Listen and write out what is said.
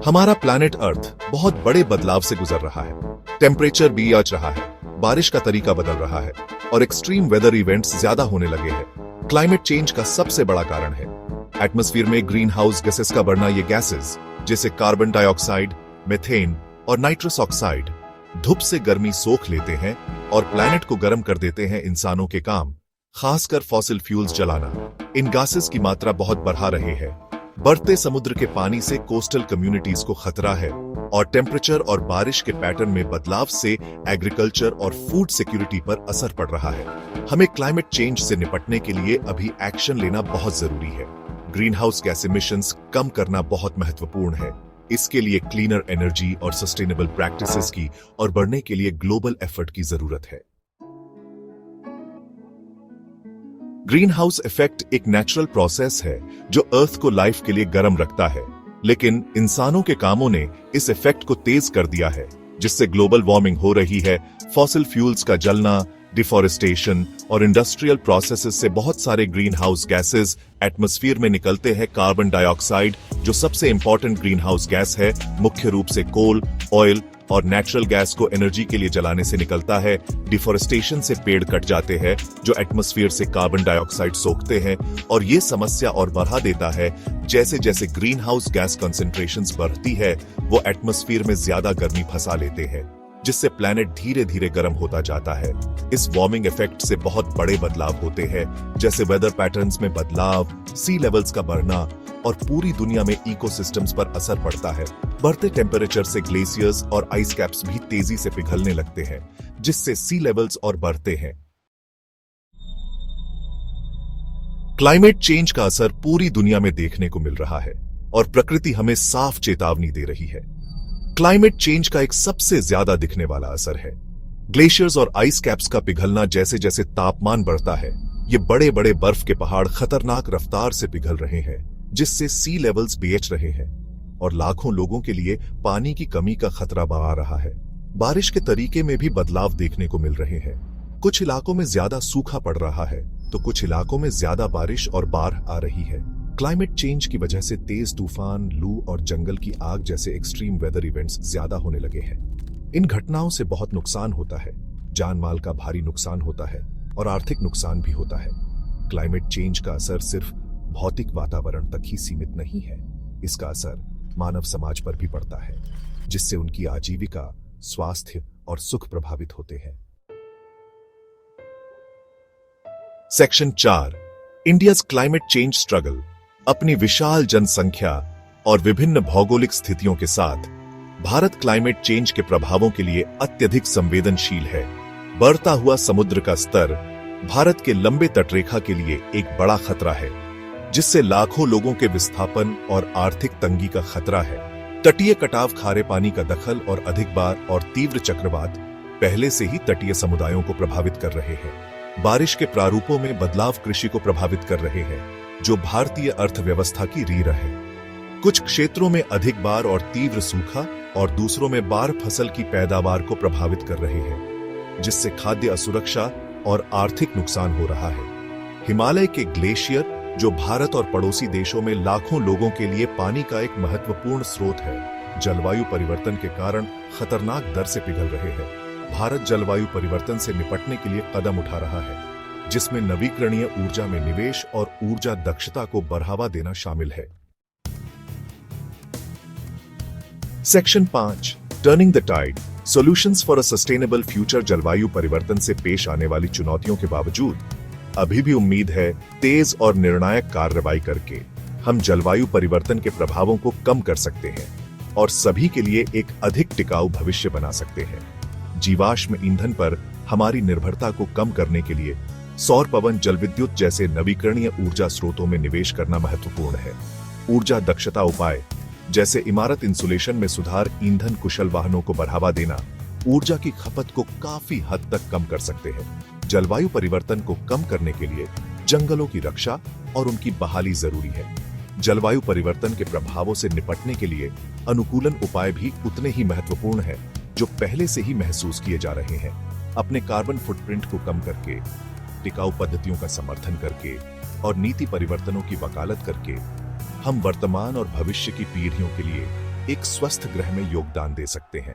हमारा planet earth बहुत बड़े बदलाव से गुजर रहा है। टेम्परेचर भी आज रहा है, बारिश का तरीका बदल रहा है और एक्सट्रीम वेदर इवेंट्स ज्यादा होने लगे हैं। क्लाइमेट चेंज का सबसे बड़ा कारण है एटमॉस्फेयर में ग्रीन हाउस गैसेस का बढ़ना। ये गैसेस जैसे कार्बन डाइऑक्साइड, मीथेन और नाइट्रस ऑक्साइड धूप से गर्मी सोख लेते हैं और प्लैनेट को गर्म कर देते हैं। इंसानों के काम, खासकर फॉसिल फ्यूल्स जलाना, इन गैसेस की मात्रा बहुत बढ़ा रहे हैं। बढ़ते समुद्र के पानी से कोस्टल कम्युनिटीज को खतरा है और टेम्परेचर और बारिश के पैटर्न में बदलाव से एग्रीकल्चर और फूड सिक्योरिटी पर असर पड़ रहा है। हमें क्लाइमेट चेंज से निपटने के लिए अभी एक्शन लेना बहुत जरूरी है। ग्रीन हाउस गैस इमिशंस कम करना बहुत महत्वपूर्ण है। इसके लिए क्लीनर एनर्जी और सस्टेनेबल प्रैक्टिसेस की और बढ़ने के लिए ग्लोबल एफर्ट की जरूरत है। ग्रीन हाउस इफेक्ट एक नेचुरल प्रोसेस है जो अर्थ को लाइफ के लिए गर्म रखता है, लेकिन इंसानों के कामों ने इस इफेक्ट को तेज कर दिया है, जिससे ग्लोबल वार्मिंग हो रही है। फॉसिल फ्यूल्स का जलना, डिफॉरेस्टेशन और इंडस्ट्रियल प्रोसेसेस से बहुत सारे ग्रीन हाउस गैसेस एटमॉस्फेयर में निकलते हैं। कार्बन डाइऑक्साइड जो सबसे इंपॉर्टेंट ग्रीन हाउस गैस है, मुख्य रूप से कोल, ऑयल और नेचुरल गैस को एनर्जी के लिए जलाने से निकलता है। डिफॉरेस्टेशन से पेड़ कट जाते हैं जो एटमॉस्फेयर से कार्बन डाइऑक्साइड सोखते हैं और ये समस्या और बढ़ा देता है। जैसे जैसे ग्रीन हाउस गैस कंसेंट्रेशंस बढ़ती है, वो एटमॉस्फेयर में ज्यादा गर्मी फंसा लेते हैं, जिससे प्लैनेट धीरे धीरे गर्म होता जाता है। इस वार्मिंग इफेक्ट से बहुत बड़े बदलाव होते हैं, जैसे वेदर पैटर्न्स में बदलाव, सी लेवल्स का बढ़ना और पूरी दुनिया में इकोसिस्टम्स पर असर पड़ता है। बढ़ते टेम्परेचर से ग्लेशियर्स और आइस कैप्स भी तेजी से पिघलने लगते हैं, जिससे सी लेवल्स और बढ़ते हैं। क्लाइमेट चेंज का असर पूरी दुनिया में देखने को मिल रहा है और प्रकृति हमें साफ चेतावनी दे रही है। क्लाइमेट चेंज का एक सबसे ज्यादा दिखने वाला असर है ग्लेशियर्स और आइस कैप्स का पिघलना। जैसे जैसे तापमान बढ़ता है, ये बड़े बड़े बर्फ के पहाड़ खतरनाक रफ्तार से पिघल रहे हैं, जिससे सी लेवल्स बेच रहे हैं और लाखों लोगों के लिए पानी की कमी का खतरा बढ़ा रहा है। बारिश के तरीके में भी बदलाव देखने को मिल रहे हैं। कुछ इलाकों में ज्यादा सूखा पड़ रहा है तो कुछ इलाकों में ज्यादा बारिश और बाढ़ आ रही है। क्लाइमेट चेंज की वजह से तेज तूफान, लू और जंगल की आग जैसे एक्सट्रीम वेदर इवेंट्स ज्यादा होने लगे हैं। इन घटनाओं से बहुत नुकसान होता है, जान माल का भारी नुकसान होता है और आर्थिक नुकसान भी होता है। क्लाइमेट चेंज का असर सिर्फ भौतिक वातावरण तक ही सीमित नहीं है, इसका असर मानव समाज पर भी पड़ता है, जिससे उनकी आजीविका, स्वास्थ्य और सुख प्रभावित होते हैं। Section 4, India's climate change struggle. अपनी विशाल जनसंख्या और विभिन्न भौगोलिक स्थितियों के साथ भारत क्लाइमेट चेंज के प्रभावों के लिए अत्यधिक संवेदनशील है। बढ़ता हुआ समुद्र का स्तर भारत के लंबे तटरेखा के लिए एक बड़ा खतरा है, जिससे लाखों लोगों के विस्थापन और आर्थिक तंगी का खतरा है। तटीय कटाव, खारे पानी का दखल और अधिक बार और तीव्र चक्रवात पहले से ही तटीय समुदायों को प्रभावित कर रहे हैं। बारिश के प्रारूपों में बदलाव कृषि को प्रभावित कर रहे हैं, जो भारतीय अर्थव्यवस्था की रीढ़ है। कुछ क्षेत्रों में अधिक बार और तीव्र सूखा और दूसरों में बाढ़ फसल की पैदावार को प्रभावित कर रहे हैं, जिससे खाद्य असुरक्षा और आर्थिक नुकसान हो रहा है। हिमालय के ग्लेशियर, जो भारत और पड़ोसी देशों में लाखों लोगों के लिए पानी का एक महत्वपूर्ण स्रोत है, जलवायु परिवर्तन के कारण खतरनाक दर से पिघल रहे हैं। भारत जलवायु परिवर्तन से निपटने के लिए कदम उठा रहा है, जिसमें नवीकरणीय ऊर्जा में निवेश और ऊर्जा दक्षता को बढ़ावा देना शामिल है। Section 5, turning the tide, solutions for a sustainable future. जलवायु परिवर्तन से पेश आने वाली चुनौतियों के बावजूद अभी भी उम्मीद है। तेज और निर्णायक कार्रवाई करके हम जलवायु परिवर्तन के प्रभावों को कम कर सकते हैं और सभी के लिए एक अधिक टिकाऊ भविष्य बना सकते हैं। जीवाश्म ईंधन पर हमारी निर्भरता को कम करने के लिए सौर, पवन, जल विद्युत जैसे नवीकरणीय ऊर्जा स्रोतों में निवेश करना महत्वपूर्ण है। ऊर्जा दक्षता उपाय जैसे इमारत इंसुलेशन में सुधार, ईंधन कुशल वाहनों को बढ़ावा देना ऊर्जा की खपत को काफी हद तक कम कर सकते हैं। जलवायु परिवर्तन को कम करने के लिए जंगलों की रक्षा और उनकी बहाली जरूरी है। जलवायु परिवर्तन के प्रभावों से निपटने के लिए अनुकूलन उपाय भी उतने ही महत्वपूर्ण हैं, जो पहले से ही महसूस किए जा रहे हैं। अपने कार्बन फुटप्रिंट को कम करके, टिकाऊ पद्धतियों का समर्थन करके और नीति परिवर्तनों की वकालत करके हम वर्तमान और भविष्य की पीढ़ियों के लिए एक स्वस्थ ग्रह में योगदान दे सकते हैं।